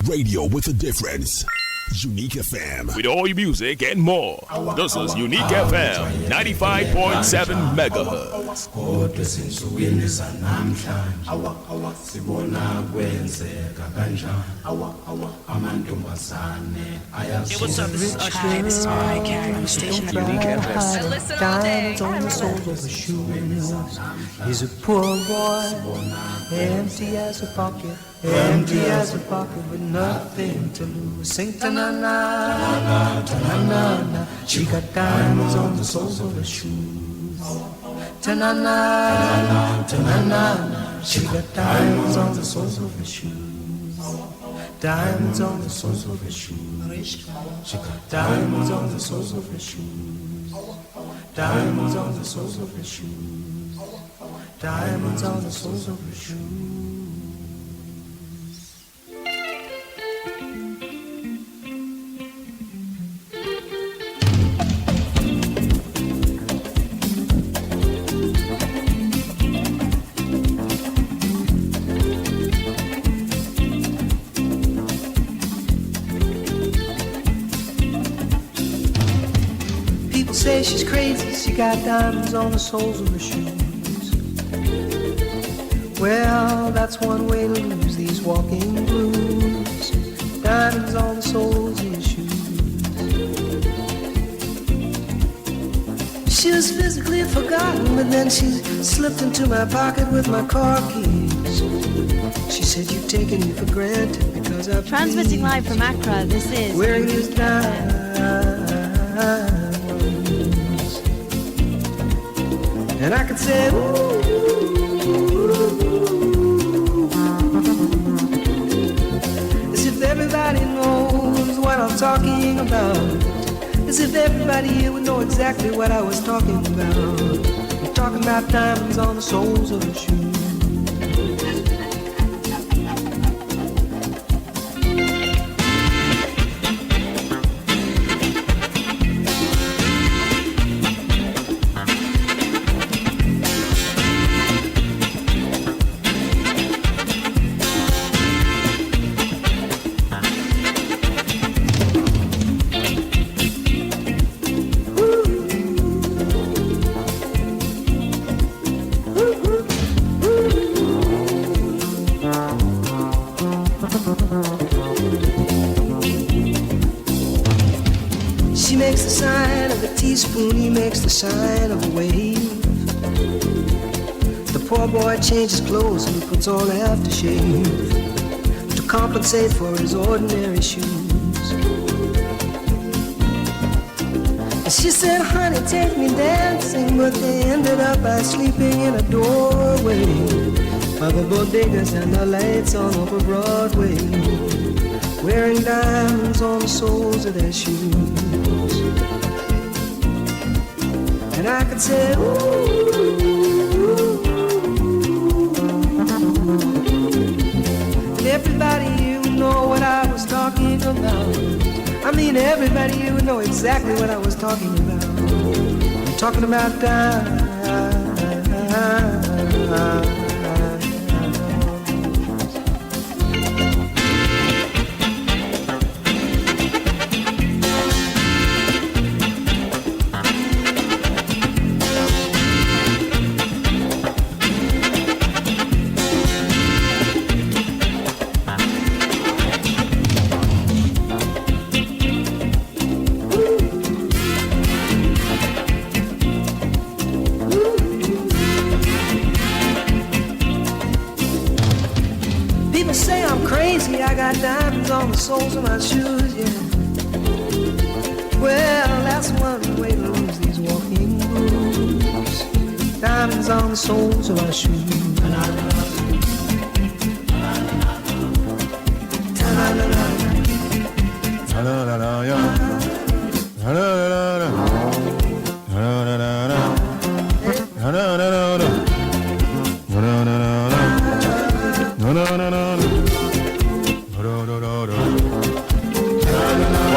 Radio with a difference. Unique FM. With all your music and more. This is Unique FM 95.7 megahertz. Hey, what's up? This is Usher. This is Mariah Carey on the station. Unique FM. I listen all day. On the soles of his shoes. He's a poor boy, empty as a pocket, with nothing to lose. Sing ta-na-na, ta-na-na-na. She got diamonds on the soles of her shoes. Ta-na-na, ta-na-na-na. She got diamonds on the soles of her shoes. Diamonds on the soles of her shoes. She got diamonds on the soles of her shoes. Diamonds on the soles of her shoes. Diamonds on the soles of her shoes. Say she's crazy, she got diamonds on the soles of her shoes. Well, that's one way to lose these walking blues. Diamonds on the soles of your shoes. She was physically forgotten, but then she slipped into my pocket with my car keys. She said, "You've taken me for granted because I've transmitting live from Accra. This is wearing these diamonds." And I could say, ooh, as if everybody knows what I'm talking about. As if everybody here would know exactly what I was talking about. I'm talking about diamonds on the soles of the shoes. He makes the sign of a wave. The poor boy changes clothes and he puts on aftershave to compensate for his ordinary shoes. And she said, "Honey, take me dancing," but they ended up by sleeping in a doorway by the bodegas and the lights on over Broadway, wearing diamonds on the soles of their shoes. And I could say, ooh, and everybody here would know what I was talking about. I mean, everybody here would know exactly what I was talking about. I'm talking about diamonds. Diamonds on the soles of my shoes, yeah. Well, that's one way to lose these walking blues. Diamonds on the soles of my shoes.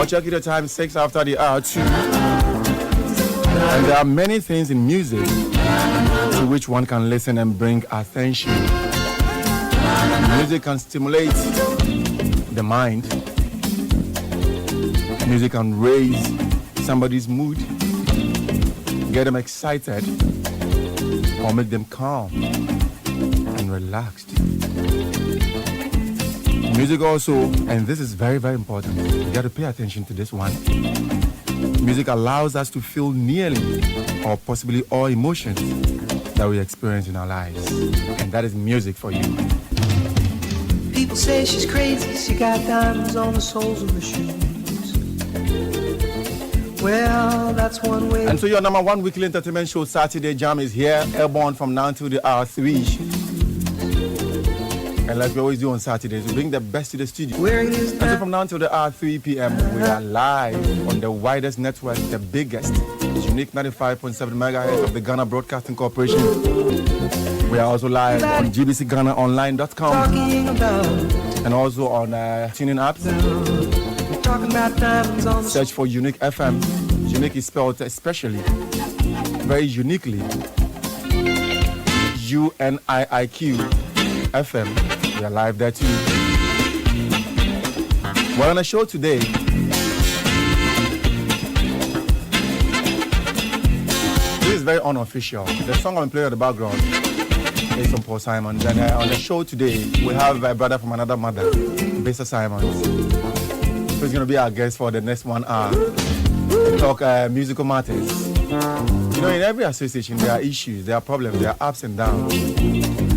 Check it, the time 6 after the hour 2. And there are many things in music to which one can listen and bring attention. Music can stimulate the mind. Music can raise somebody's mood, get them excited, or make them calm and relaxed. Music also, and this is very, very important, you got to pay attention to this one. Music allows us to feel nearly or possibly all emotions that we experience in our lives. And that is music for you. People say she's crazy, she got diamonds on the soles of her shoes. Well, that's one way. And so your number one weekly entertainment show, Saturday Jam, is here, airborne from now till the hour 3. And like we always do on Saturdays, we bring the best to the studio. And so from now until the hour 3 p.m., we are live on the widest network, the biggest, unique 95.7 megahertz of the Ghana Broadcasting Corporation. We are also live on gbcghanaonline.com and also on tuning apps. Search for Unique FM. Unique is spelled especially, very uniquely, UNIIQ FM. We are live there too. Well, on the show today, this is very unofficial. The song I'm playing in the background is from Paul Simons. And on the show today, we have a brother from another mother, BESSA Simons, who's going to be our guest for the next 1 hour to talk musical matters. You know, in every association, there are issues, there are problems, there are ups and downs.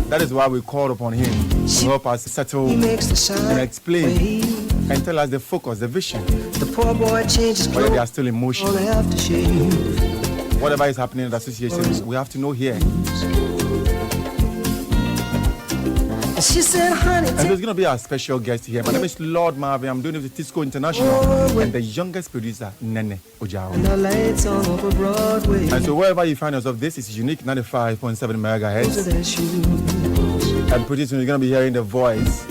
That is why we called upon him to help us settle and explain and tell us the focus, the vision, the poor boy changes whether they are still emotional. Aftershave. Whatever is happening in the association, we have to know here. She said, honey, and there's going to be our special guest here. My name is Lord Marvin. I'm doing it with Tisco International and the youngest producer, Nene Ojao. And so wherever you find yourself, this is Unique 95.7 megahertz. And pretty soon you're going to be hearing the voice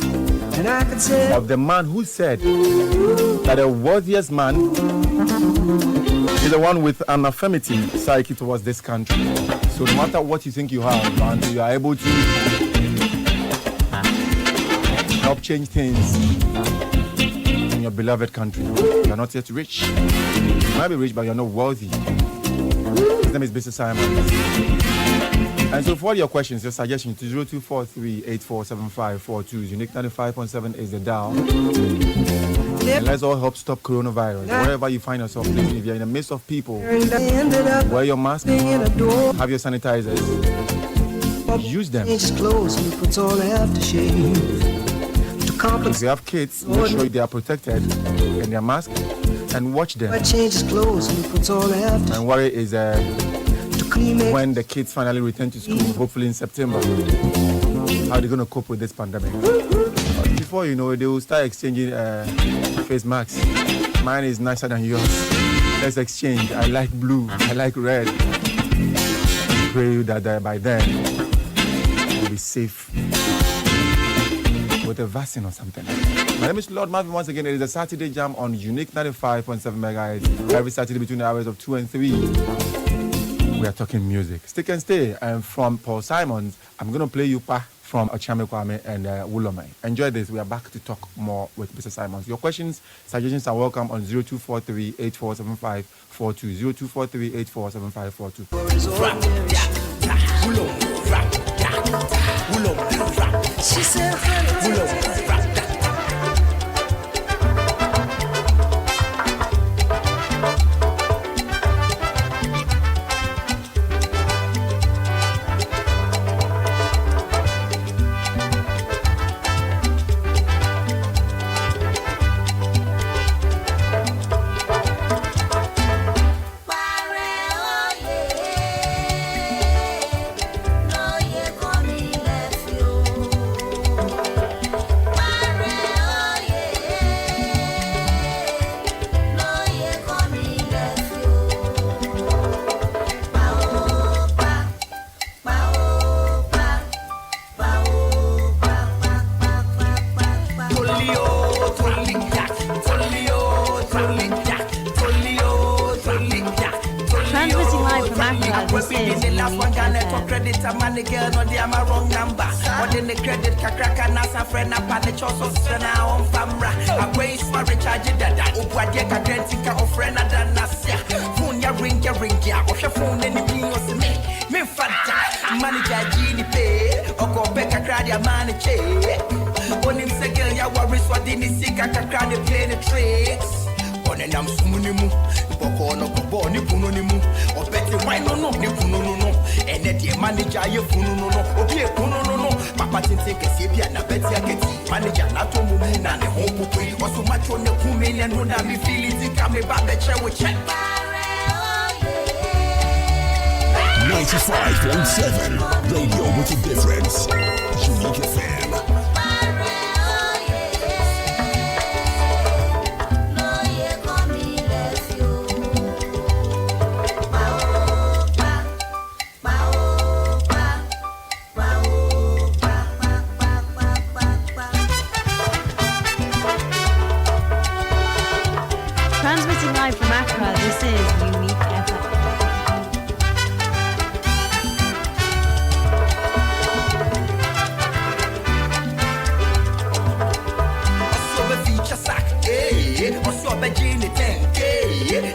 of the man who said that the worthiest man is the one with an affirmative psyche towards this country. So no matter what you think you have, and you are able to help change things in your beloved country. You are not yet rich. You might be rich, but you're not wealthy. His name is BESSA Simons. And so for all your questions, your suggestions to 0243-847542. Unique 95.7 is the dial. And let's all help stop coronavirus. Wherever you find yourself, please, if you're in the midst of people, wear your mask, have your sanitizers, use them. If you have kids, make sure they are protected in their mask and watch them. And worry is when the kids finally return to school, hopefully in September, how they're going to cope with this pandemic. Before you know it, they will start exchanging face masks. Mine is nicer than yours. Let's exchange. I like blue. I like red. I pray that by then we'll be safe with a vaccine or something. My name is Lord Marvin. Once again, it is a Saturday Jam on Unique 95.7 megahertz every Saturday between the hours of 2 and 3. We are talking music. Stick and stay. And from Paul Simons, I'm going to play you Pa from Ochame Kwame and Wulome. Enjoy this. We are back to talk more with BESSA Simons. Your questions, suggestions are welcome on 0243-847542. 0243-847542. She said, honey, credit a money girl, no they am a wrong number. What in the credit kakraka nasa friend up and the choso sena on famra. A waste for recharge dada. Upwa dia ka dentika of friend ada nasia. Phone ya ring ya. Or your phone anything else me. Me fanta. Manager Gini pay. Or go back a crowd ya manager. On him say girl ya worry what in the sick a crowd they play the tricks. On an am sumunimu. Boko no kobo ni punonimu. Or better why no ni punono. And that your manager you punono. Okay punono. Papa didn't take a sepia na better get manager not to move in and the home pay. Or so much on the kumin and no damn feeling to come back the chair with check. 95.7 Radio with a difference. Unique FM. Transmitting live from Accra, this is Unique FM.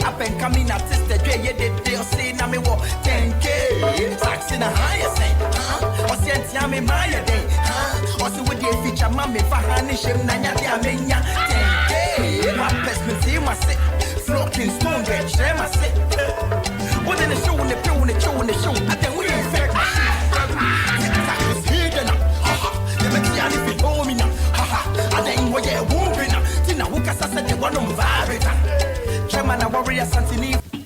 Up and coming at sister J, they'll say, Nami walk 10K. Sacks in a higher say, or send Yami Maya day, also with the feature Mammy for Hanishim Nanya 10K. My best me see my sick, floating stone, get share my sick. What in the show, in the pill, in the show, in the show, I think we infect my shit. That is hidden, you make me if you told me now, I think what you're whooping now. Tina Wukasa said you want to vibrate.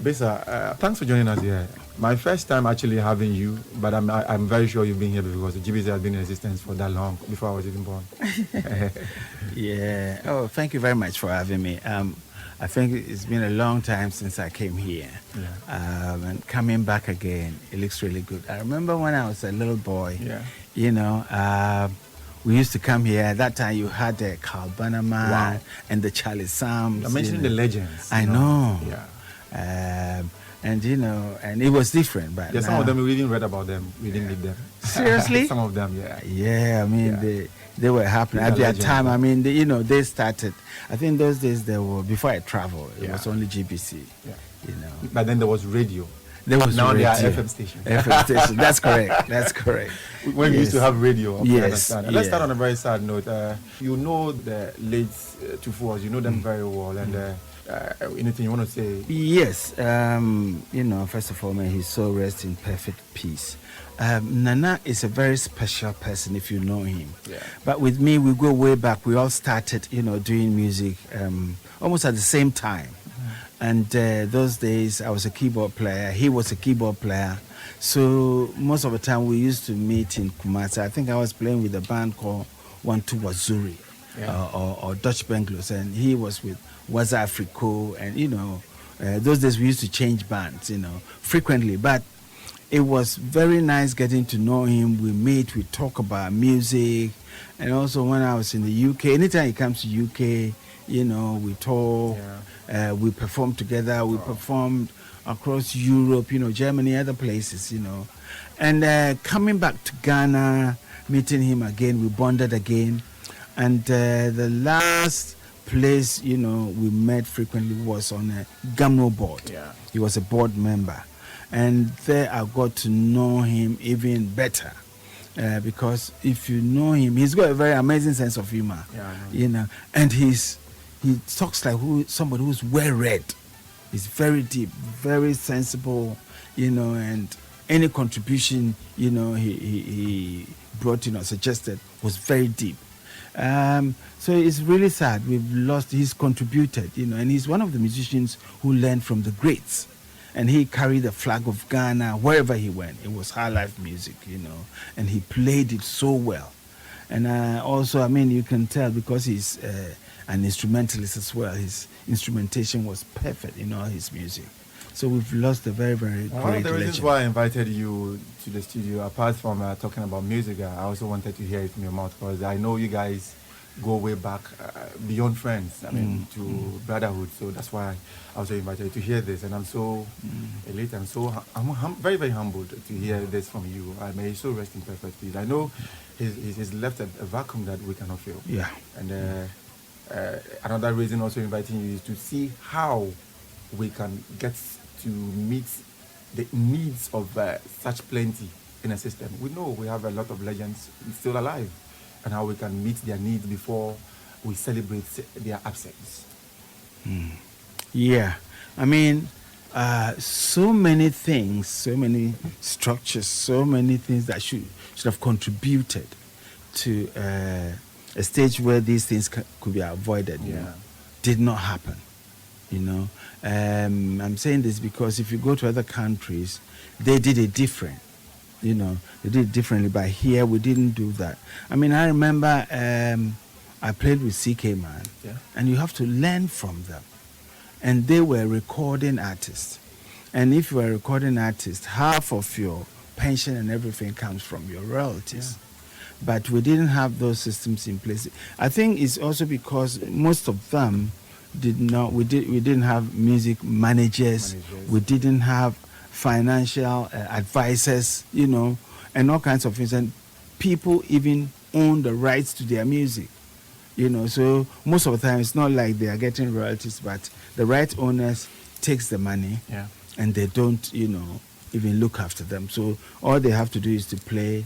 Bessa, thanks for joining us here. My first time actually having you, but I'm very sure you've been here because the GBC has been in existence for that long, before I was even born. Yeah. Oh, thank you very much for having me. I think it's been a long time since I came here. Yeah. And coming back again, it looks really good. I remember when I was a little boy, you know, we used to come here. At that time, you had the Carl Bannerman and the Charlie Sams. I'm mentioning the legends. I know. Yeah. And you know, and it was different. But some of them we even read about them. We didn't meet them. Seriously? Some of them, yeah. Yeah, I mean, they were happening at that time. I mean, you know, they started. I think those days they were before I traveled. It was only GBC. Yeah. You know. But then there was radio. There was now radio. They are FM stations. FM station. That's correct. That's correct. When we used to have radio. Yes. Let's start on a very sad note. You know the late Tufuos. You know them very well. And anything you want to say? Yes. You know, first of all, may his soul rest in perfect peace. Nana is a very special person if you know him. Yeah. But with me, we go way back. We all started, you know, doing music almost at the same time. And those days, I was a keyboard player. He was a keyboard player. So most of the time, we used to meet in Kumasi. I think I was playing with a band called 1-2 Wazuri or Dutch Bengals. And he was with Waza Africo. And, you know, those days, we used to change bands, you know, frequently. But it was very nice getting to know him. We meet, we talk about music. And also when I was in the UK, anytime he comes to UK, you know, we talk. We performed together. We performed across Europe, you know, Germany, other places, you know. And coming back to Ghana, meeting him again, we bonded again. And the last place, you know, we met frequently was on a Gamno board. Yeah. He was a board member. And there I got to know him even better. Because if you know him, he's got a very amazing sense of humor. Yeah, you know, and he talks like somebody who's well read. He's very deep, very sensible, you know, and any contribution, you know, he brought, you know, suggested was very deep. So it's really sad. We've lost, he's contributed, you know, and he's one of the musicians who learned from the greats. And he carried the flag of Ghana wherever he went. It was high life music, you know, and he played it so well. And also, I mean, you can tell because he's an instrumentalist as well. His instrumentation was perfect in all his music. So we've lost a very, very great legend. One of the reasons why I invited you to the studio, apart from talking about music, I also wanted to hear it from your mouth because I know you guys go way back beyond friends. I mean, to brotherhood. So that's why I was so invited to hear this, and I'm so elated. I'm very, very humbled to hear this from you. May he so rest in perfect peace. I know he's left a vacuum that we cannot fill. Yeah. And another reason also inviting you is to see how we can get to meet the needs of such plenty in a system. We know we have a lot of legends still alive, and how we can meet their needs before we celebrate their absence. Yeah, I mean, so many things, so many structures, so many things that should have contributed to a stage where these things could be avoided. You know, did not happen. You know, I'm saying this because if you go to other countries, they did it different. You know, they did it differently, but here we didn't do that. I mean, I remember I played with CK Man, and you have to learn from them. And they were recording artists. And if you are a recording artist, half of your pension and everything comes from your royalties. But we didn't have those systems in place. I think it's also because most of them did not, we didn't have music managers. We didn't have financial advisors, you know, and all kinds of things. And people even own the rights to their music, you know. So most of the time, it's not like they are getting royalties, but the right owners takes the money, and they don't, you know, even look after them. So all they have to do is to play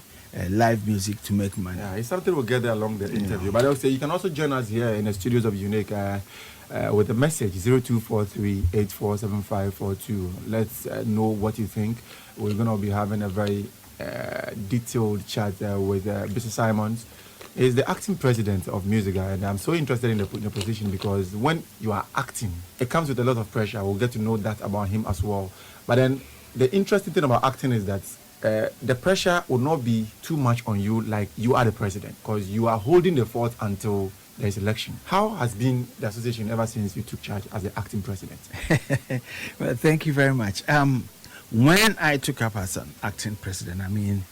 live music to make money. Yeah, it's something we'll get there along the interview. But I'll say you can also join us here in the studios of Unique with a message 0243-847542. Let's know what you think. We're going to be having a very detailed chat with BESSA Simons. He's the acting president of Musica, and I'm so interested in the position because when you are acting, it comes with a lot of pressure. We'll get to know that about him as well. But then the interesting thing about acting is that the pressure will not be too much on you like you are the president, because you are holding the fort until there's election. How has been the association ever since you took charge as the acting president? Well, thank you very much. When I took up as an acting president, I mean,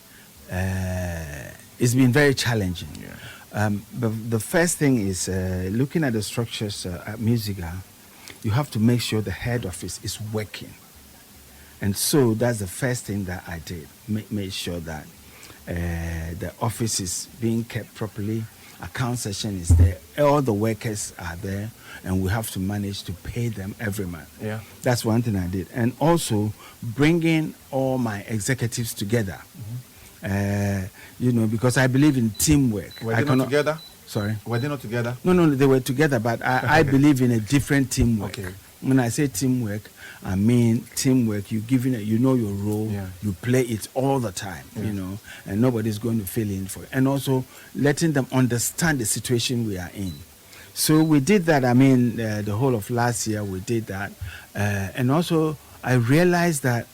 it's been very challenging. But the first thing is looking at the structures at Musica, you have to make sure the head office is working. And so that's the first thing that I did, make sure that the office is being kept properly, account session is there, all the workers are there, and we have to manage to pay them every month. That's one thing I did. And also bringing all my executives together. You know, because I believe in teamwork. Were they not together? Sorry? Were they not together? No, they were together, but I believe in a different teamwork. When I say teamwork, I mean teamwork. You know your role, you play it all the time, you know, and nobody's going to fill in for it. And also letting them understand the situation we are in. So we did that. I mean, the whole of last year we did that. And also I realized that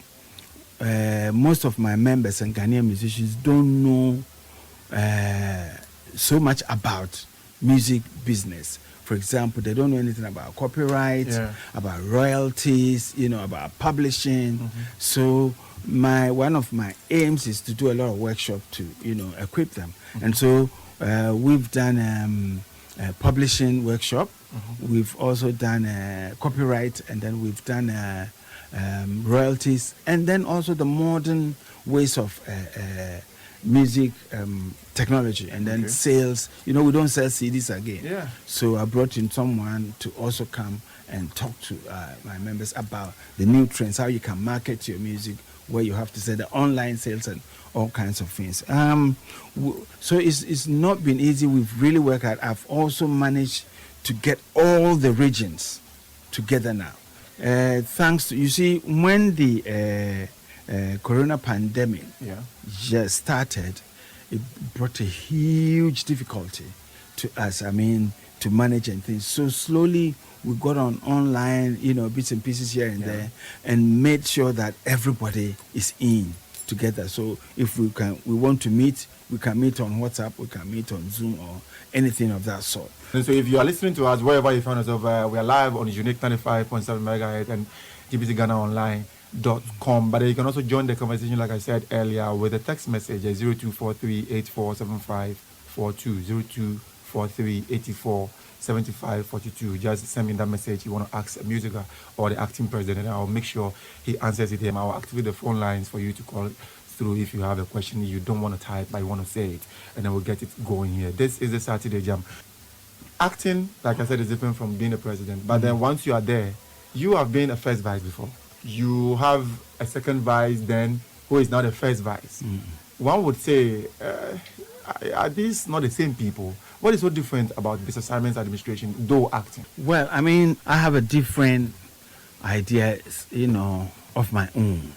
most of my members and Ghanaian musicians don't know so much about music business. For example, they don't know anything about copyright, about royalties, you know, about publishing. So one of my aims is to do a lot of workshops to, you know, equip them. And so we've done a publishing workshop. We've also done copyright, and then we've done royalties, and then also the modern ways of music technology, and then sales. You know, we don't sell CDs again. So I brought in someone to also come and talk to my members about the new trends, how you can market your music, where you have to sell the online sales and all kinds of things. So it's not been easy. We've really worked hard. I've also managed to get all the regions together now. Thanks to, you see, when the corona pandemic just started, it brought a huge difficulty to us, I mean, to manage and things. So slowly we got on online, you know, bits and pieces here and there, and made sure that everybody is in together. So if we want to meet, we can meet on WhatsApp, we can meet on Zoom or anything of that sort. And so if you are listening to us, wherever you find yourself, we are live on Unique 95.7 MHz and gbcghanaonline.com. But you can also join the conversation, like I said earlier, with a text message at 0243-847542, 08043847542. Just send me that message. You want to ask a musical or the acting president, and I'll make sure he answers it. I'll activate the phone lines for you to call through if you have a question you don't want to type but you want to say it, and then we'll get it going here. This is the Saturday Jam. Acting, like I said, is different from being a president, but then once you are there, you have been a first vice before. You have a second vice then who is now the first vice. One would say, are these not the same people? What is so different about BESSA Simons administration, though acting? Well, I mean, I have a different idea, of my own.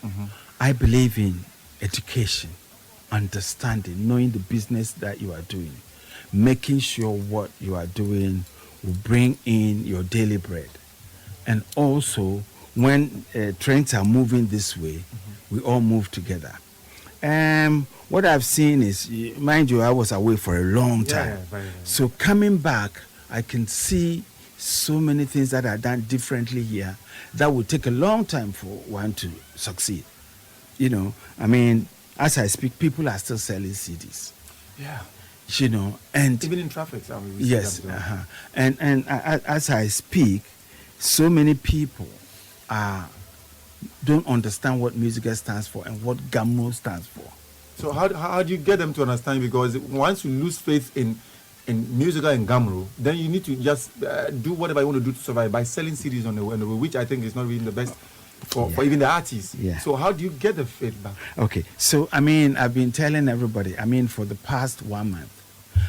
I believe in education, understanding, knowing the business that you are doing, making sure what you are doing will bring in your daily bread. And also, when trends are moving this way, we all move together. What I've seen is, mind you, I was away for a long time. So coming back, I can see so many things that are done differently here that would take a long time for one to succeed. I mean, as I speak, people are still selling CDs. And even in traffic. Yes. And as I speak, so many people don't understand what Musica stands for and what GAMRO stands for. So how do you get them to understand? Because once you lose faith in Musica and GAMRO, then you need to just do whatever you want to do to survive by selling CDs on the way, which I think is not really the best for even the artists. So how do you get the faith back? Okay, so I mean, I've been telling everybody, for the past 1 month,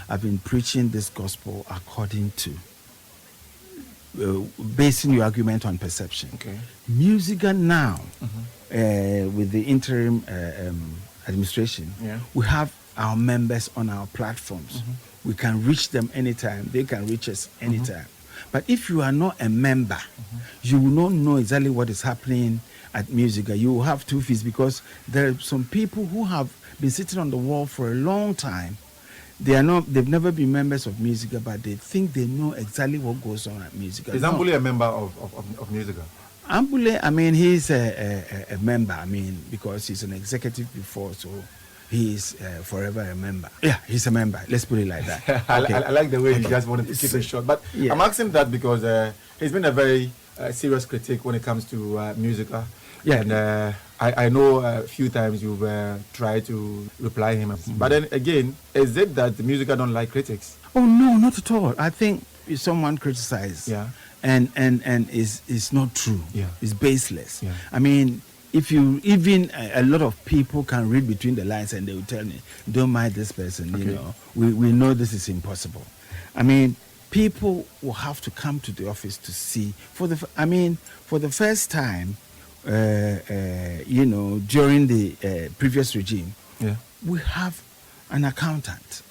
I've been preaching this gospel according to basing your argument on perception. Musica now, with the interim administration, we have our members on our platforms. We can reach them anytime. They can reach us anytime. But if you are not a member, you will not know exactly what is happening at Musica. You will have 2 fees because there are some people who have been sitting on the wall for a long time. They've never been members of Musica, but they think they know exactly what goes on at Musica. Is Ambule a member of Musica? Ambule, he's a member, because he's an executive before, so he's forever a member. Yeah, he's a member. Let's put it like that. I like the way you guys wanted to keep it short. But I'm asking that because he's been a very serious critic when it comes to Musica. And I know a few times you've tried to reply him. But then again, is it that the Musica don't like critics? Oh, no, not at all. I think if someone criticizes and is not true, it's baseless. If you even a lot of people can read between the lines and they will tell me, don't mind this person, we know this is impossible. People will have to come to the office to see for the first time, during the previous regime, we have an accountant.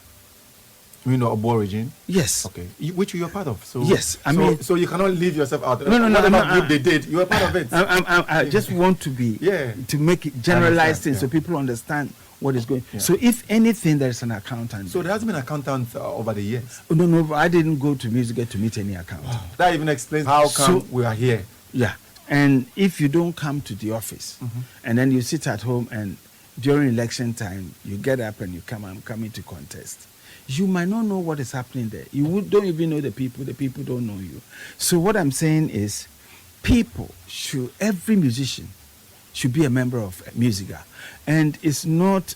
You know, a Boer regime? Yes. Okay. Which you are part of. So yes. So you cannot leave yourself out. No. Whatever they did, you are part of it. I just want to be to make it generalized things so people understand what is going. So if anything, there is an accountant. So there has been an accountant over the years. No. I didn't go to Musica to meet any accountant. That even explains how come we are here. Yeah. And if you don't come to the office, and then you sit at home, and during election time you get up and you come, I'm coming to contest, you might not know what is happening there. You don't even know the people don't know you. So what I'm saying is, every musician should be a member of Musica. And it's not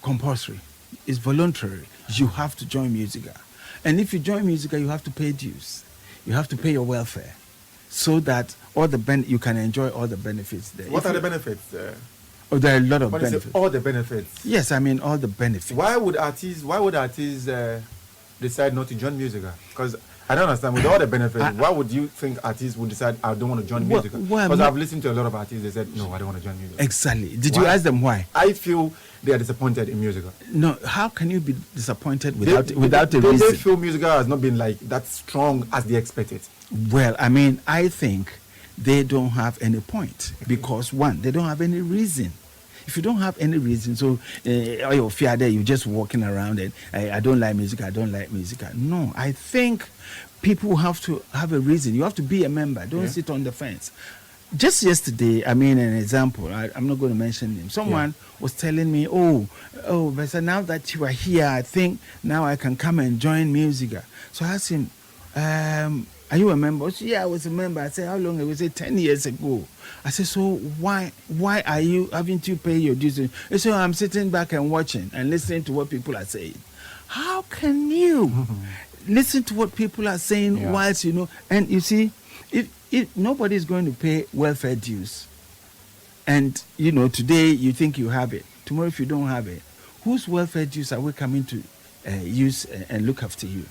compulsory, it's voluntary. You have to join Musica. And if you join Musica, you have to pay dues. You have to pay your welfare, so that you can enjoy all the benefits there. What are the benefits? Oh, there are a lot of benefits. All the benefits? Yes, all the benefits. Why would artists decide not to join Musica? Because I don't understand. With all the benefits, why would you think artists would decide, I don't want to join Musica? Because I've listened to a lot of artists, they said, no, I don't want to join Musica. Exactly. Did you ask them why? I feel they are disappointed in Musica. No, how can you be disappointed without a reason? They feel Musica has not been like that strong as they expected. Well, I think they don't have any point because, one, they don't have any reason. If you don't have any reason, so you're fear there, you're just walking around and I don't like music, I don't like music. No, I think people have to have a reason. You have to be a member. Don't sit on the fence. just yesterday, I mean, an example, I'm not going to mention him. Someone was telling me, Bessa, now that you are here, I think now I can come and join Musica. So I asked him, are you a member? He said, yeah, I was a member. I said, how long? He said, 10 years ago. I said, so why are you having to pay your dues? He said, I'm sitting back and watching and listening to what people are saying. How can you listen to what people are saying whilst, and you see, if nobody is going to pay welfare dues, and, today you think you have it, tomorrow if you don't have it, whose welfare dues are we coming to use and look after you?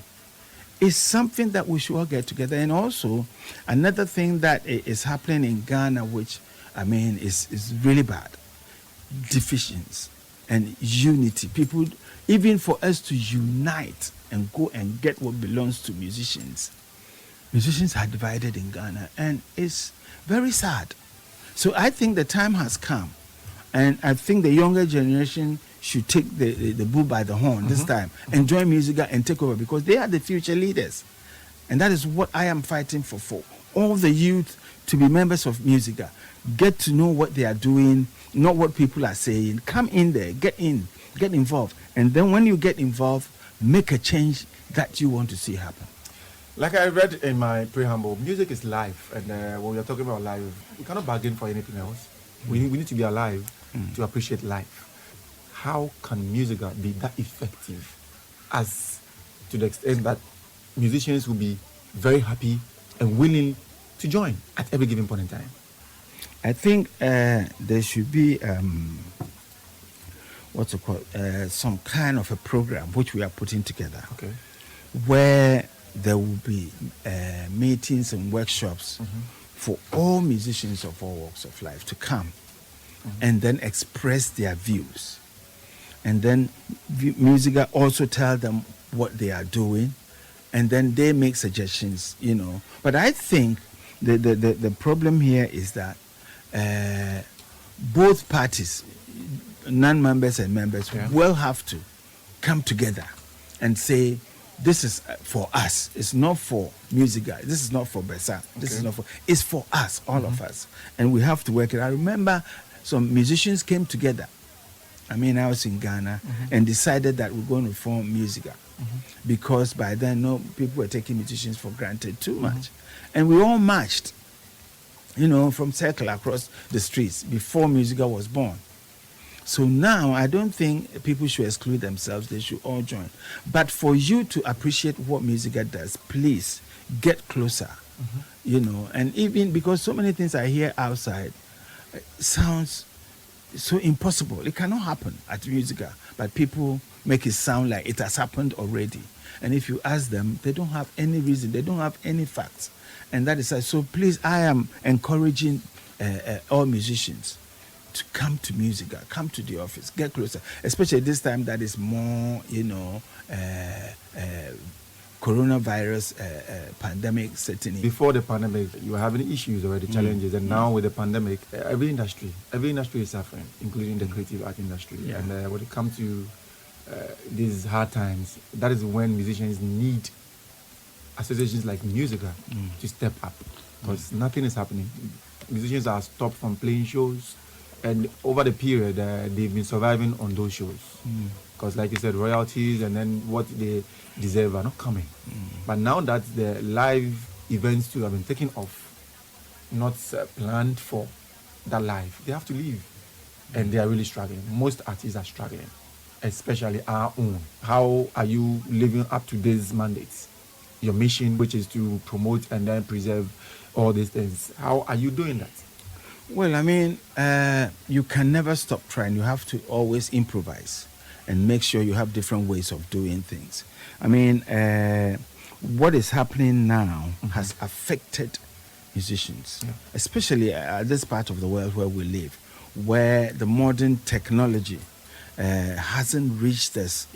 It's something that we should all get together. And also, another thing that is happening in Ghana, which, is really bad, divisions and unity. People, even for us to unite and go and get what belongs to musicians are divided in Ghana, and it's very sad. So I think the time has come, and I think the younger generation should take the bull by the horn this time and join Musica and take over, because they are the future leaders. And that is what I am fighting for all the youth to be members of Musica. Get to know what they are doing, not what people are saying. Come in there, get involved. And then when you get involved, make a change that you want to see happen. Like I read in my preamble, music is life. And when we are talking about life, we cannot bargain for anything else. We need to be alive to appreciate life. How can Musica be that effective as to the extent that musicians will be very happy and willing to join at every given point in time? I think there should be some kind of a program which we are putting together, where there will be meetings and workshops for all musicians of all walks of life to come and then express their views. And then Musica also tell them what they are doing, and then they make suggestions, But I think the problem here is that both parties, non-members and members, will have to come together and say, this is for us. It's not for Musica. This is not for BESSA. This is not for. It's for us, all of us, and we have to work it. I remember some musicians came together. I was in Ghana and decided that we're going to form Musica because by then people were taking musicians for granted too much, and we all marched, from circle across the streets before Musica was born. So now I don't think people should exclude themselves. They should all join. But for you to appreciate what Musica does, please get closer, and even because so many things I hear outside sounds so impossible. It cannot happen at Musica, but people make it sound like it has happened already. And if you ask them, they don't have any reason. They don't have any facts. And that is so please, I am encouraging all musicians to come to Musica, come to the office, get closer, especially this time that is more, coronavirus pandemic setting in. Before the pandemic, you were having issues already, challenges, and now with the pandemic, every industry is suffering, including the creative art industry. And when it comes to these hard times, that is when musicians need associations like Musica to step up, because nothing is happening. Musicians are stopped from playing shows, and over the period, they've been surviving on those shows. Because like you said, royalties and then what they deserve are not coming. But now that the live events too have been taken off, not planned for that life, they have to leave. And they are really struggling. Most artists are struggling, especially our own. How are you living up to these mandates? Your mission, which is to promote and then preserve all these things. How are you doing that? Well, you can never stop trying. You have to always improvise and make sure you have different ways of doing things. What is happening now has affected musicians, especially at this part of the world where we live, where the modern technology hasn't reached us,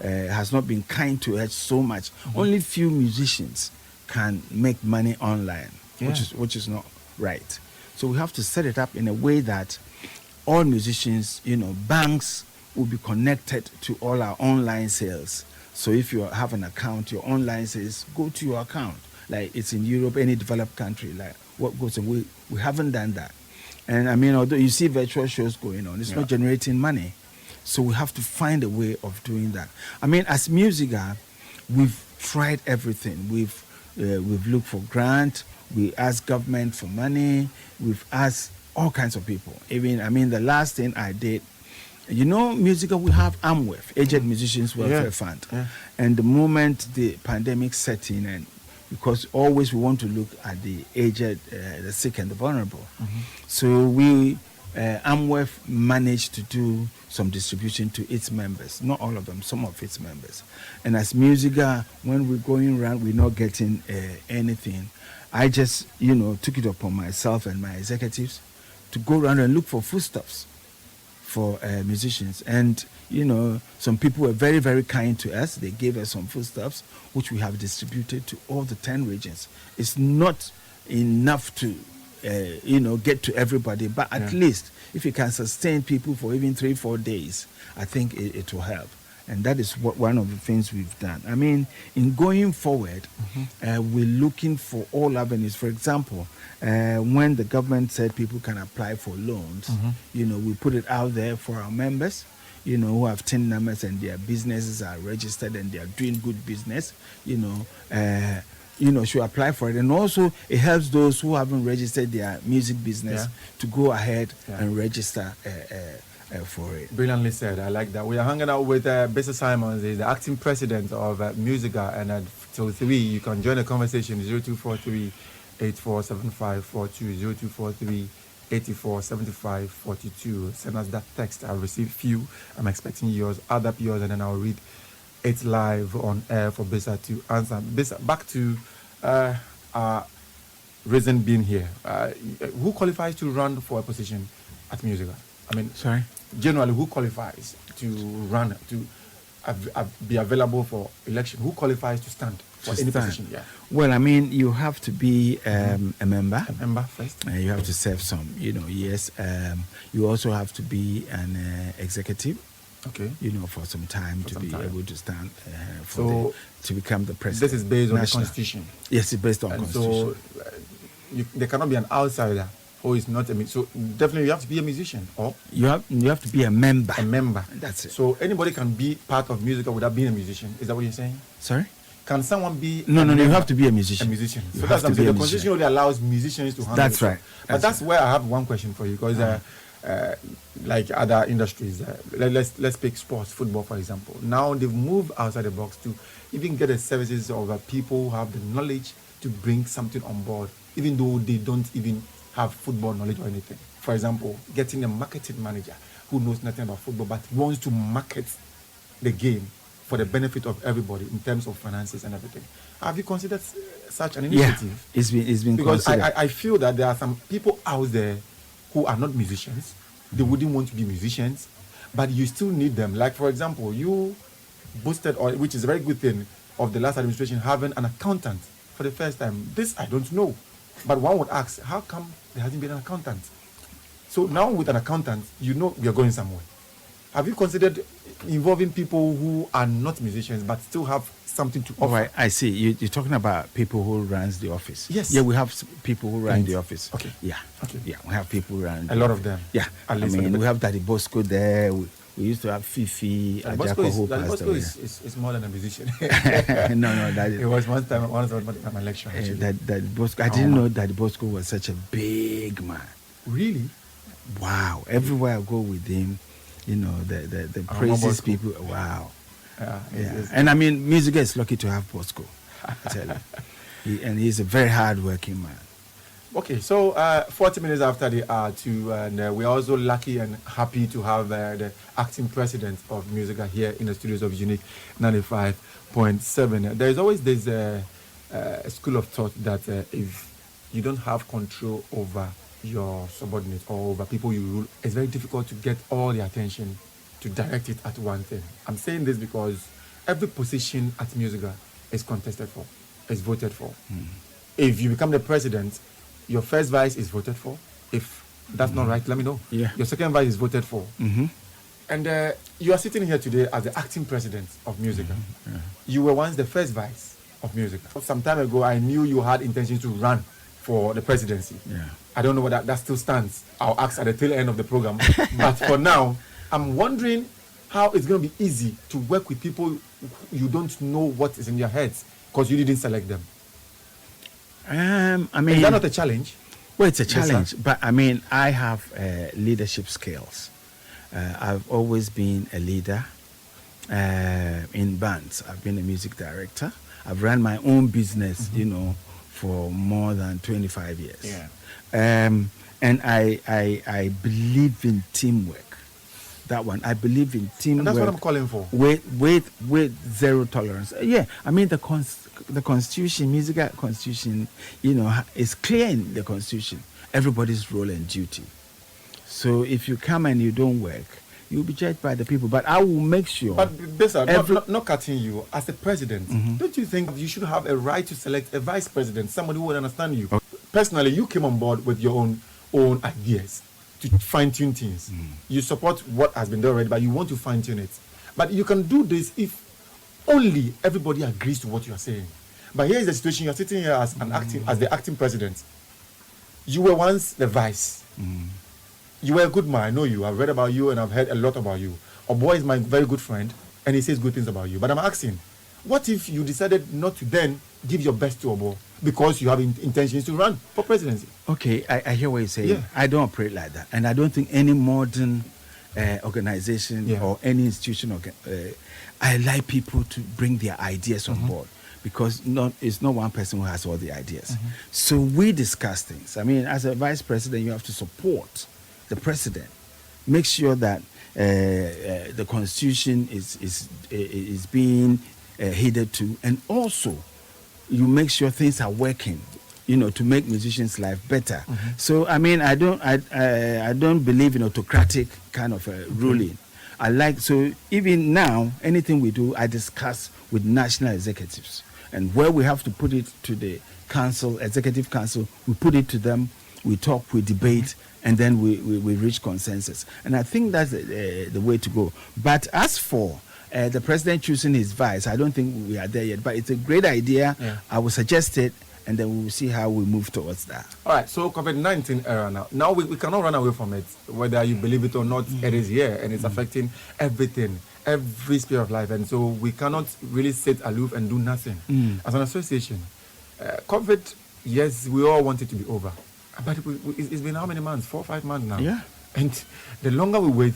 has not been kind to us so much. Only few musicians can make money online, which is not right. So we have to set it up in a way that all musicians, banks will be connected to all our online sales. So if you have an account, your online sales go to your account like it's in Europe, any developed country, like what goes on. We haven't done that. And I mean, although you see virtual shows going on, it's not generating money. So we have to find a way of doing that. I mean, as Musica, we've tried everything. We've looked for grant. We asked government for money. We've asked all kinds of people. Even, I mean, the last thing I did, Musica, we have AMWEF, Aged Musicians Welfare Fund. Yeah. And the moment the pandemic set in, and because always we want to look at the aged, the sick and the vulnerable. So we, AMWEF managed to do some distribution to its members, not all of them, some of its members. And as Musica, when we're going around, we're not getting anything. I just, took it upon myself and my executives to go around and look for foodstuffs for musicians. And, some people were very, very kind to us. They gave us some foodstuffs, which we have distributed to all the 10 regions. It's not enough to, get to everybody, but at least if you can sustain people for even 3-4 days, I think it will help. And that is one of the things we've done. I mean, in going forward, we're looking for all avenues. For example, when the government said people can apply for loans, we put it out there for our members, who have TIN numbers and their businesses are registered and they are doing good business, should apply for it. And also, it helps those who haven't registered their music business to go ahead and register for it. Brilliantly said. I like that. We are hanging out with BESSA Simons. He's the acting president of Musica. And till 3, you can join the conversation. 0243 847542 0243 847542. Send us that text. I'll receive few. I'm expecting yours. Add up yours, and then I'll read it live on air for BESSA to answer. BESSA, back to our reason being here. Who qualifies to run for a position at Musica? I mean, sorry. Generally, who qualifies to run, to be available for election? Who qualifies to stand for any position? Yeah. Well, I mean, you have to be a member. A member first. You have to serve some, years. You also have to be an executive. Okay. For some time able to stand to become the president. This is based on the Constitution. Yes, it's based on the Constitution. So there cannot be an outsider who is not a musician. So definitely you have to be a musician, or you have to be a member. A member. That's it. So anybody can be part of Musica without being a musician. Is that what you're saying? Sorry. Can someone be? No. You have to be a musician. A musician. So that's something the Constitution only allows musicians to handle. That's right. But that's where I have one question for you, because like other industries, let's pick sports, football for example. Now they've moved outside the box to even get the services of people who have the knowledge to bring something on board, even though they don't even have football knowledge or anything. For example, getting a marketing manager who knows nothing about football but wants to market the game for the benefit of everybody in terms of finances and everything. Have you considered such an initiative? Yeah, it's been because considered. I feel that there are some people out there who are not musicians. They wouldn't want to be musicians, but you still need them. Like, for example, you boosted, or which is a very good thing, of the last administration having an accountant for the first time. This I don't know, but one would ask, how come there hasn't been an accountant? So now with an accountant, we are going somewhere. Have you considered involving people who are not musicians but still have something to offer? All right, I see. You're talking about people who runs the office. Yes. Yeah, we have people who run the office. Okay. Yeah. Okay. Yeah, we have people who run. A lot of them. Yeah. At least we have Daddy Bosco there. We used to have Fifi. Daddy Bosco is more than a musician. No, Daddy. It was one time my lecture. Daddy Bosco. I didn't know Daddy Bosco was such a big man. Really? Wow. Everywhere I go with him, the praises people. Wow. Yeah. And I mean, Musica is lucky to have Bosco. I tell you. And he's a very hard-working man. Okay, so 40 minutes after the hour 2, and we're also lucky and happy to have the acting president of Musica here in the studios of Unique 95.7. There is always this school of thought that if you don't have control over your subordinates or over people you rule, it's very difficult to get all the attention to direct it at one thing. I'm saying this because every position at Musica is contested for, is voted for. If you become the president, your first vice is voted for. If that's not right, let me know. Yeah. Your second vice is voted for. And you are sitting here today as the acting president of Musica. You were once the first vice. of music. Some time ago, I knew you had intention to run for the presidency. Yeah. I don't know whether that still stands. I'll ask at the tail end of the program. But for now, I'm wondering how it's going to be easy to work with people you don't know what is in their heads because you didn't select them. I mean, is that not a challenge? Well, it's a challenge, but I mean, I have leadership skills. I've always been a leader in bands. I've been a music director. I've run my own business, you know, for more than 25 years. Yeah. And I believe in teamwork. That one, I believe in teamwork. And that's what I'm calling for. With zero tolerance. Yeah, I mean the constitution, musical constitution, you know, is clear in the constitution. Everybody's role and duty. So if you come and you don't work, you'll be judged by the people. But I will make sure. But BESSA, not cutting you, as the president, don't you think you should have a right to select a vice president, somebody who would understand you? Okay. Personally, you came on board with your own ideas to fine-tune things. You support what has been done already, but you want to fine-tune it. But you can do this if only everybody agrees to what you are saying. But here is the situation: you are sitting here as the acting president. You were once the vice. You were a good man. I know you. I've read about you and I've heard a lot about you. Obo is my very good friend, and he says good things about you. But I'm asking, what if you decided not to then give your best to Obo because you have intentions to run for presidency? Okay, I hear what you're saying. Yeah. I don't operate like that, and I don't think any modern organization or any institution I like people to bring their ideas on board, because it's not one person who has all the ideas. So we discuss things. I mean, as a vice president, you have to support the president. Make sure that the constitution is being adhered to, and also you make sure things are working, you know, to make musicians' life better. So I mean, I don't believe in autocratic kind of ruling. I like, so even now, anything we do, I discuss with national executives, and where we have to put it to the council, executive council, we put it to them. We talk, we debate, and then we reach consensus. And I think that's the way to go. But as for the president choosing his vice, I don't think we are there yet. But it's a great idea. Yeah. I will suggest it, and then we will see how we move towards that. All right, so COVID-19 era now. Now we cannot run away from it. Whether you believe it or not, it is here, and it's affecting everything, every sphere of life. And so we cannot really sit aloof and do nothing. As an association, COVID, yes, we all want it to be over. But it's been how many months? 4 or 5 months now. Yeah. And the longer we wait,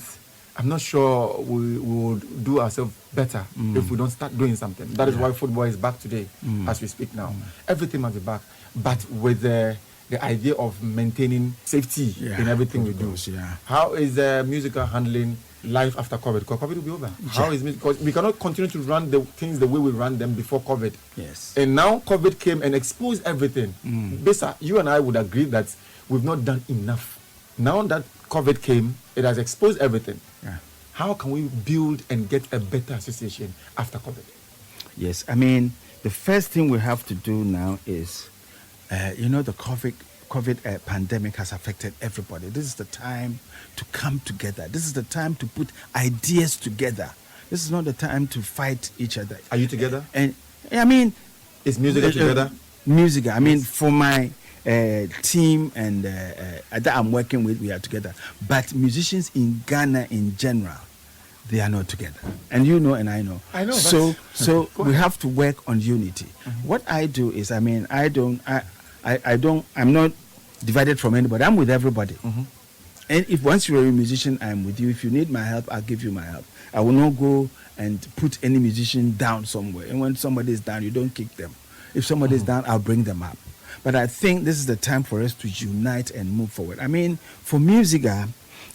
I'm not sure we will do ourselves better if we don't start doing something. That is why football is back today, as we speak now. Everything must be back, but with the idea of maintaining safety in everything we do. Yeah. How is musical handling life after COVID? Because COVID will be over. Yeah. How is music? Because we cannot continue to run the things the way we ran them before COVID. Yes. And now COVID came and exposed everything. BESSA, you and I would agree that we've not done enough. Now that COVID came, it has exposed everything. Yeah. How can we build and get a better association after COVID? Yes, I mean, the first thing we have to do now is, the COVID pandemic has affected everybody. This is the time to come together. This is the time to put ideas together. This is not the time to fight each other. Are you together? And I mean, is music together? Music. I mean, for my team and that I'm working with, we are together. But musicians in Ghana in general, they are not together. And you know, and I know. I know. So we have to work on unity. What I do is, I mean, I'm not divided from anybody. I'm with everybody. And if once you're a musician, I'm with you. If you need my help, I'll give you my help. I will not go and put any musician down somewhere. And when somebody is down, you don't kick them. If somebody is down, I'll bring them up. But I think this is the time for us to unite and move forward. I mean, for Musica,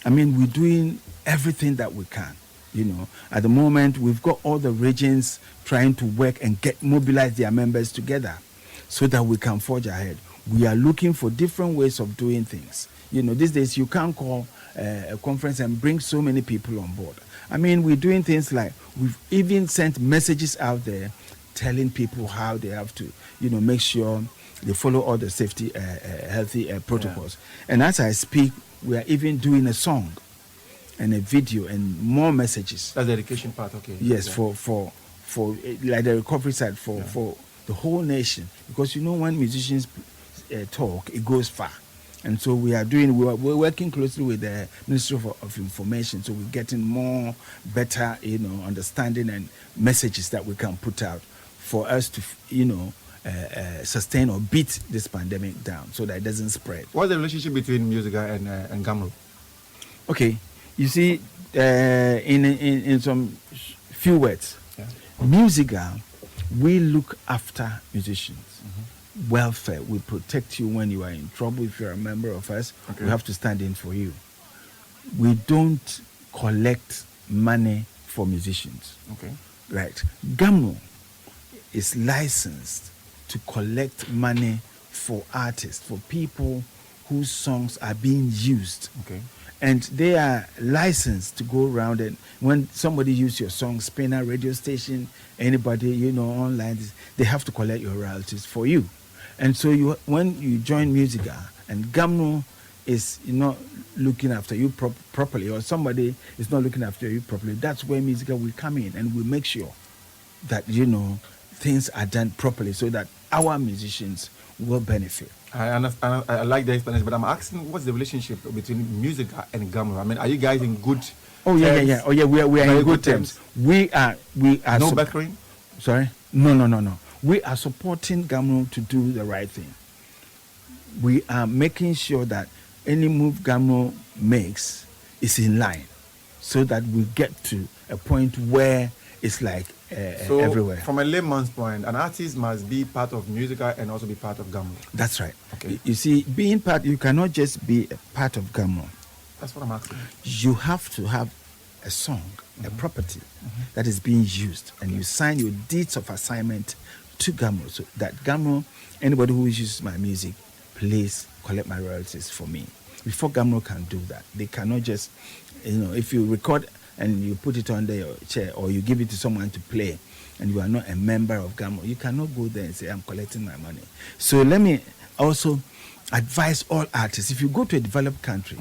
we're doing everything that we can. You know, at the moment, we've got all the regions trying to work and mobilize their members together so that we can forge ahead. We are looking for different ways of doing things. You know, these days you can't call a conference and bring so many people on board. I mean, we're doing things like we've even sent messages out there telling people how they have to, make sure they follow all the safety, healthy protocols. Yeah. And as I speak, we are even doing a song and a video and more messages. That's the education part, okay. Yes, for like the recovery side for the whole nation. Because when musicians talk, it goes far. And so we're working closely with the Ministry of Information, so we're getting more better, understanding and messages that we can put out for us to, sustain or beat this pandemic down so that it doesn't spread. What's the relationship between Musica and Gamro? Okay, you see, in some few words, Musica, we look after musicians. Welfare, we protect you when you are in trouble. If you're a member of us, we have to stand in for you. We don't collect money for musicians. Okay. Right. Gamro is licensed to collect money for artists, for people whose songs are being used. Okay. And they are licensed to go around, and when somebody uses your song, spinner, radio station, anybody, online, they have to collect your royalties for you. And so when you join Musica and Gamro is not looking after you properly, or somebody is not looking after you properly, that's where Musica will come in, and we make sure that, things are done properly so that our musicians will benefit. I understand. I like the explanation, but I'm asking, what's the relationship between Musica and Gamro? I mean, are you guys in good terms? Yeah. Oh, yeah, we are in good terms. We are. No backering? Sorry? No. We are supporting Gamro to do the right thing. We are making sure that any move Gamro makes is in line, so that we get to a point where it's like so everywhere. From a layman's point, an artist must be part of Musica and also be part of Gamro. That's right. Okay. You see, being part, you cannot just be a part of Gamro. That's what I'm asking. You have to have a song, a property that is being used, and you sign your deeds of assignment to Gamro, so that Gamro, anybody who uses my music, please collect my royalties for me. Before Gamro can do that, they cannot just, if you record and you put it under your chair, or you give it to someone to play, and you are not a member of Gamro, you cannot go there and say, I'm collecting my money. So let me also advise all artists, if you go to a developed country,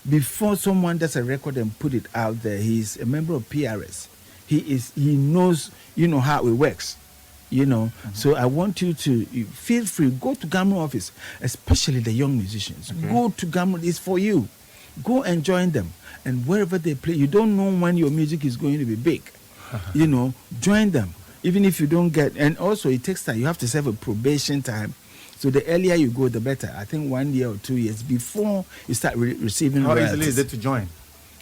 before someone does a record and put it out there, he's a member of PRS. He knows, how it works. So I want you to feel free, go to Gamro office, especially the young musicians. Go to Gamro, it's for you. Go and join them, and wherever they play, you don't know when your music is going to be big. Join them, even if you don't get. And also, it takes time. You have to serve a probation time. So the earlier you go, the better. I think 1 year or 2 years before you start receiving royalties. How easily is it to join?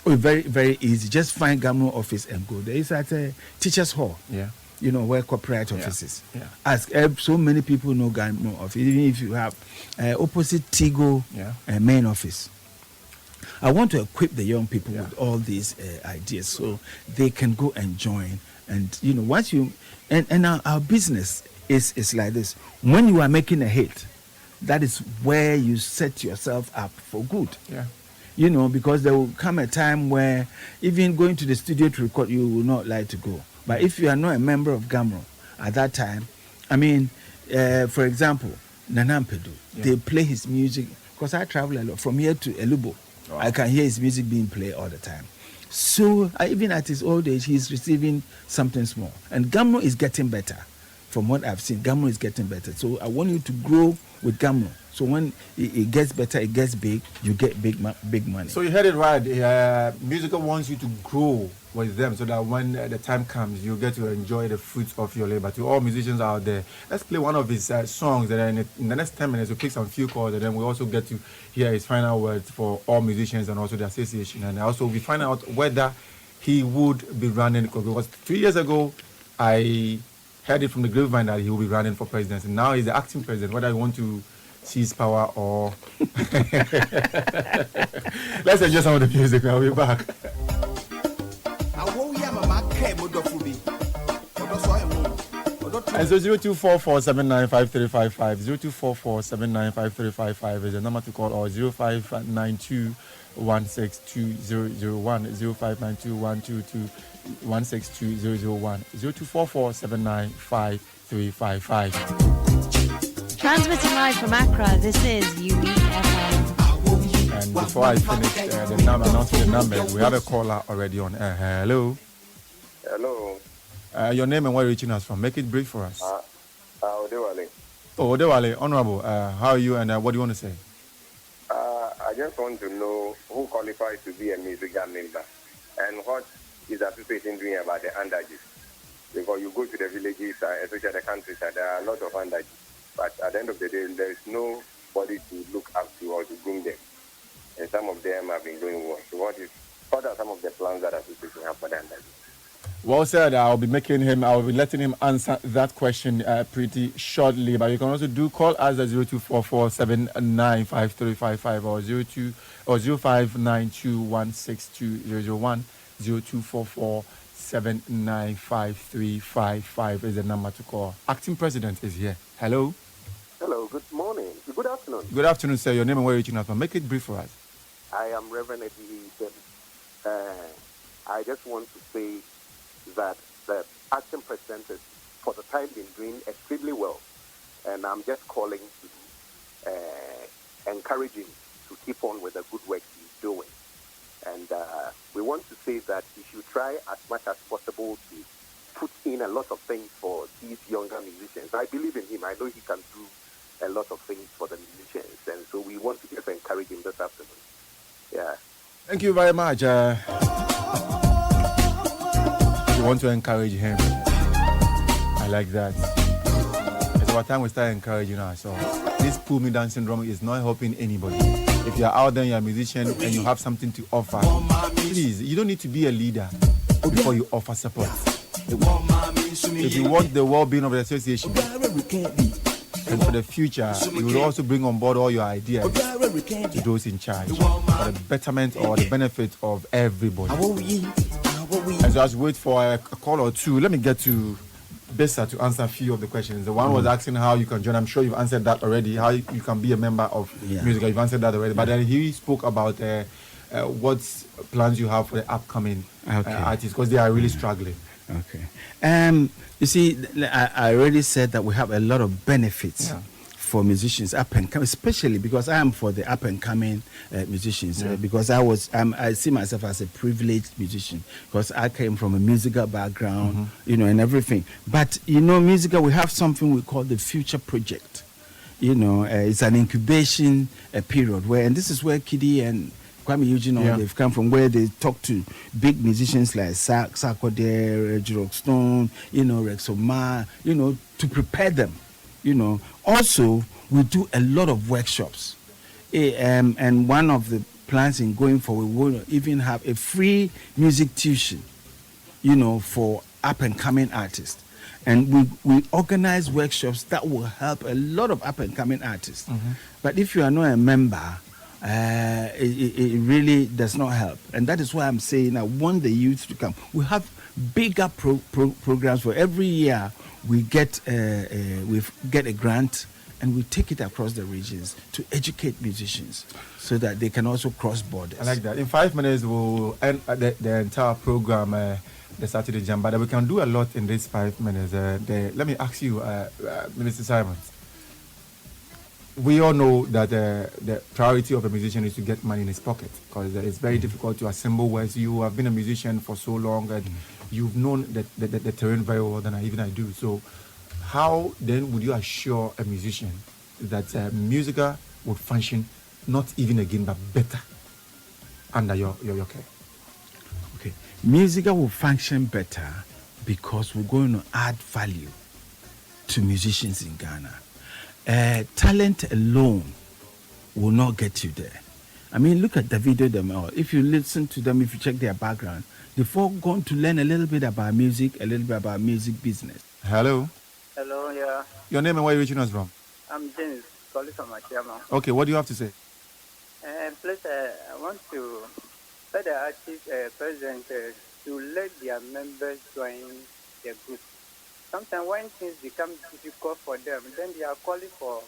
Oh, very, very easy. Just find Gamro office and go there. It's at a teacher's hall. Yeah. Where corporate offices. Yeah. Ask. So many people know Gamro office. Even if you have opposite Tigo main office. I want to equip the young people with all these ideas so they can go and join. And once you and our business is like this. When you are making a hit, that is where you set yourself up for good. Yeah. Because there will come a time where even going to the studio to record, you will not like to go. But if you are not a member of Gamro at that time, for example, Nanampedu, they play his music, because I travel a lot from here to Elubo. Oh. I can hear his music being played all the time. So even at his old age, he's receiving something small. And Gamro is getting better. From what I've seen, Gamro is getting better. So I want you to grow with Gamro. So when it gets better, it gets big, you get big money. So you heard it right. Musica wants you to grow with them so that when the time comes, you get to enjoy the fruits of your labor. To all musicians out there, let's play one of his songs, and then in the next 10 minutes, we'll pick some few chords, and then we also get to hear his final words for all musicians and also the association. And also we find out whether he would be running, because 3 years ago, I heard it from the grapevine that he will be running for president. And now he's the acting president, whether you want to seize power or... Let's enjoy some of the music. I'll be back. And so 0244795355, 0244795355 is the number to call, or 0592162001, 059212216201, 0244795355. Transmitting live from Accra, this is Unique FM. And before I finish announcing the number, we have a caller already on air. Hello. Hello. Your name and where you're reaching us from. Make it brief for us. Odewale. Oh, Odewale, Honorable, how are you and what do you want to say? I just want to know who qualifies to be a musical member and what is the association doing about the underages. Because you go to the villages, especially the countryside, there are a lot of underages. But at the end of the day, there is nobody to look up to or to groom them. And some of them have been going well. So what are some of the plans that the association have for the underages? Well said. I'll be letting him answer that question pretty shortly. But you can also call us at 0244795355 or 0592162001 0244795355 is the number to call. Acting President is here. Hello. Hello. Good morning. Good afternoon. Good afternoon, sir. Your name and where you're reaching out from. Make it brief for us. I am Reverend Eddie. I just want to say that the acting president is, for the time, been doing extremely well. And I'm just calling to encourage him to keep on with the good work he's doing. And we want to say that he should try as much as possible to put in a lot of things for these younger musicians. I believe in him. I know he can do a lot of things for the musicians. And so we want to just encourage him this afternoon. Yeah. Thank you very much. You want to encourage him. I like that. It's about time we start encouraging ourselves. This pull me down syndrome is not helping anybody. If you're out there, you're a musician, and you have something to offer, please, you don't need to be a leader before you offer support. If you want the well-being of the association, and for the future, you will also bring on board all your ideas to those in charge for the betterment or the benefit of everybody. As I wait for a call or two, let me get to BESSA to answer a few of the questions. The one was asking how you can join. I'm sure you've answered that already. How you can be a member of music. You've answered that already. But then he spoke about what plans you have for the upcoming artists, because they are really struggling. Okay. You see, I already said that we have a lot of benefits for musicians up and coming, especially because I am for the up and coming musicians. Because I see myself as a privileged musician because I came from a musical background, and everything. But musical, we have something we call the Future Project. It's an incubation period and this is where Kiddy and Kwame Eugene, they've come from, where they talk to big musicians like Sarkodie, Rockstone, Rex Omar, to prepare them. Also, we do a lot of workshops. And one of the plans in going forward, we will even have a free music tuition, for up-and-coming artists. And we organize workshops that will help a lot of up-and-coming artists. But if you are not a member, it really does not help. And that is why I'm saying I want the youth to come. We have bigger programs for every year. We get a grant and we take it across the regions to educate musicians so that they can also cross borders. I like that. In 5 minutes, we'll end the entire program, the Saturday Jam, but we can do a lot in these 5 minutes. Let me ask you, Minister Simons. We all know that the priority of a musician is to get money in his pocket, because it's very difficult to assemble words. You have been a musician for so long and you've known the terrain very well than even I do. So how then would you assure a musician that musical would function not even again but better under your care? Okay, musical will function better because we're going to add value to musicians in Ghana. Talent alone will not get you there. I mean, look at Davido Demel. If you listen to them, if you check their background, they've all gone to learn a little bit about music, a little bit about music business. Hello. Hello, yeah. Your name and where are you reaching us from? I'm James, calling from Achema. Okay, what do you have to say? Please, I want to let the artist president to let their members join the group. Sometimes when things become difficult for them, then they are calling for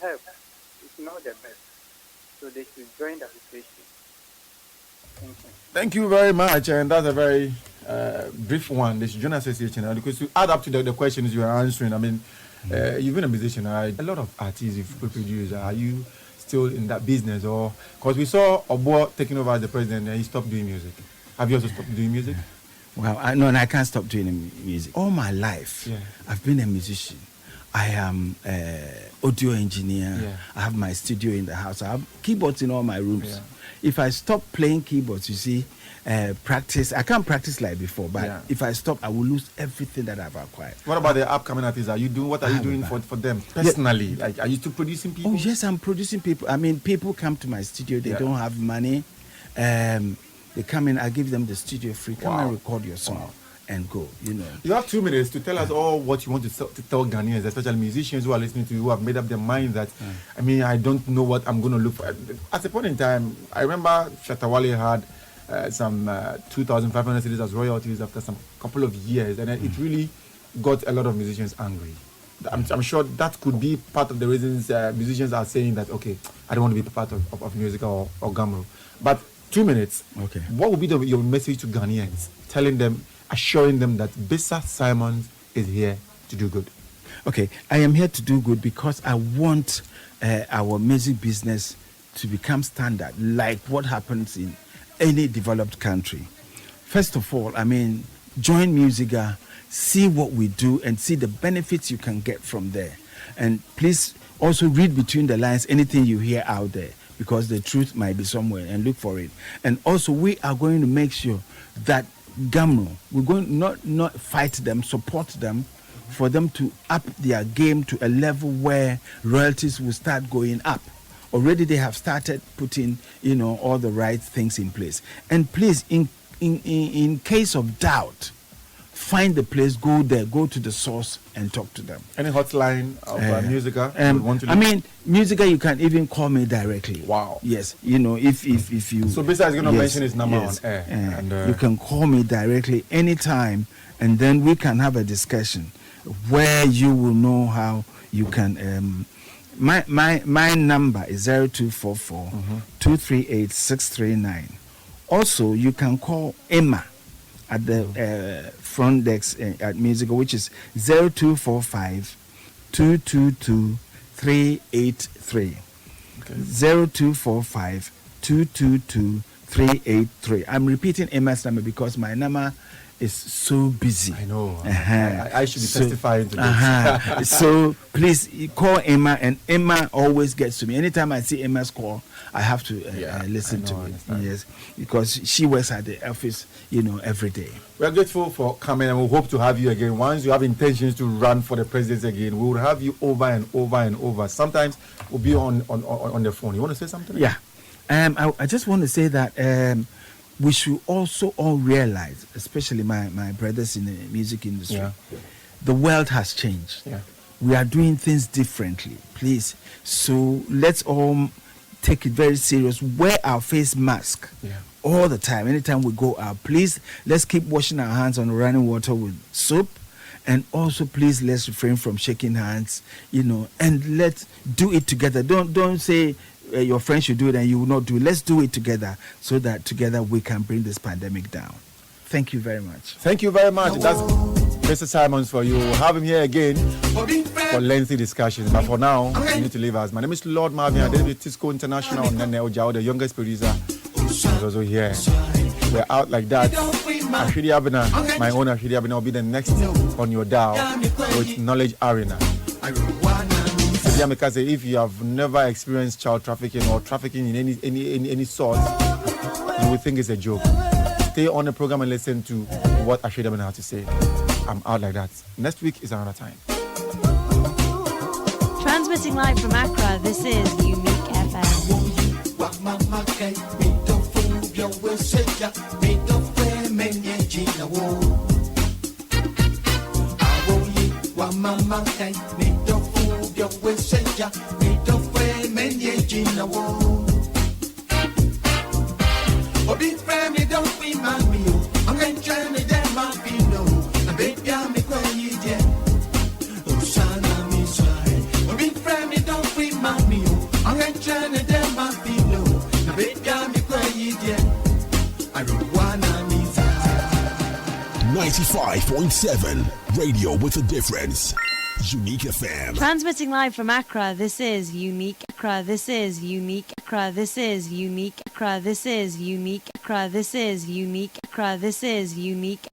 help. It's not the best. So they should join the association. Thank you. Thank you very much. And that's a very brief one. They should join the association. Because to add up to the questions you are answering, I mean, you've been a musician. A lot of artists you've produced. Are you still in that business? Or because we saw Obo taking over as the president and he stopped doing music. Have you also stopped doing music? Well, I can't stop doing music. All my life, I've been a musician. I am audio engineer. Yeah. I have my studio in the house. I have keyboards in all my rooms. Yeah. If I stop playing keyboards, you see, practice. I can't practice like before, but Yeah. if I stop, I will lose everything that I've acquired. What about the upcoming artists? What are you doing for them personally? Like, are you still producing people? Oh yes, I'm producing people. I mean, people come to my studio. They don't have money. They come in. I give them the studio free. Come and record your song and go. You know. You have 2 minutes to tell us all what you want to tell Ghanaians, especially musicians who are listening to you, who have made up their mind that, I mean, I don't know what I'm going to look for. At a point in time, I remember Shatawale had some 2,500 cedis as royalties after some couple of years, and it really got a lot of musicians angry. I'm sure that could be part of the reasons musicians are saying that, okay, I don't want to be part of music or Gamro. But 2 minutes, okay. What would be your message to Ghanaians, telling them, assuring them that BESSA Simons is here to do good? Okay, I am here to do good because I want our music business to become standard, like what happens in any developed country. First of all, I mean, join Musica, see what we do, and see the benefits you can get from there. And please also read between the lines anything you hear out there, because the truth might be somewhere, and look for it. And also, we are going to make sure that Gamro, we're going not fight them, support them, for them to up their game to a level where royalties will start going up. Already they have started putting, all the right things in place. And please, in case of doubt, find the place, go there, go to the source and talk to them. Any hotline of Musica? Musica, you can even call me directly. Wow. Yes, if you... So BESSA is going to mention his number on air. And you can call me directly anytime, and then we can have a discussion where you will know how you can... My number is 0244 238 639. Also, you can call Emma at the front desk at Musica, which is 0245 222 383. 0245 222 383. I'm repeating Emma's number because my number is so busy. I know. I should be testifying to this. So please call Emma, and Emma always gets to me. Anytime I see Emma's call, I have to listen to it. Yes, because she works at the office, every day. We are grateful for coming, and we hope to have you again. Once you have intentions to run for the presidency again, we will have you over and over and over. Sometimes we'll be on the phone. You want to say something? Yeah. I just want to say that we should also all realize, especially my brothers in the music industry, the world has changed. Yeah. We are doing things differently, please. So let's all take it very serious. Wear our face mask all the time. Anytime we go out, please, let's keep washing our hands on running water with soap. And also, please, let's refrain from shaking hands, and let's do it together. Don't say your friends should do it and you will not do it. Let's do it together so that together we can bring this pandemic down. Thank you very much. Thank you very much. That's Mr. Simons for you. We'll have him here again for lengthy discussions. But for now, you need to leave us. My name is Lord Marvin. I'm with Tisco International. Nene Ojao, the youngest producer, is also here. We're out like that. Ashidi Abena, my own Ashidi Abena, will be the next on your dial with Knowledge Arena. If you have never experienced child trafficking or trafficking in any sort, you would think it's a joke. Stay on the program and listen to what Ashida Abena has to say. I'm out like that. Next week is another time. Transmitting live from Accra, this is Unique FM. I 95.7 Radio with a difference. Unique FM. Transmitting live from Accra, this is Unique Accra, this is Unique Accra, this is Unique Accra, this is Unique Accra, this is Unique Accra, this is Unique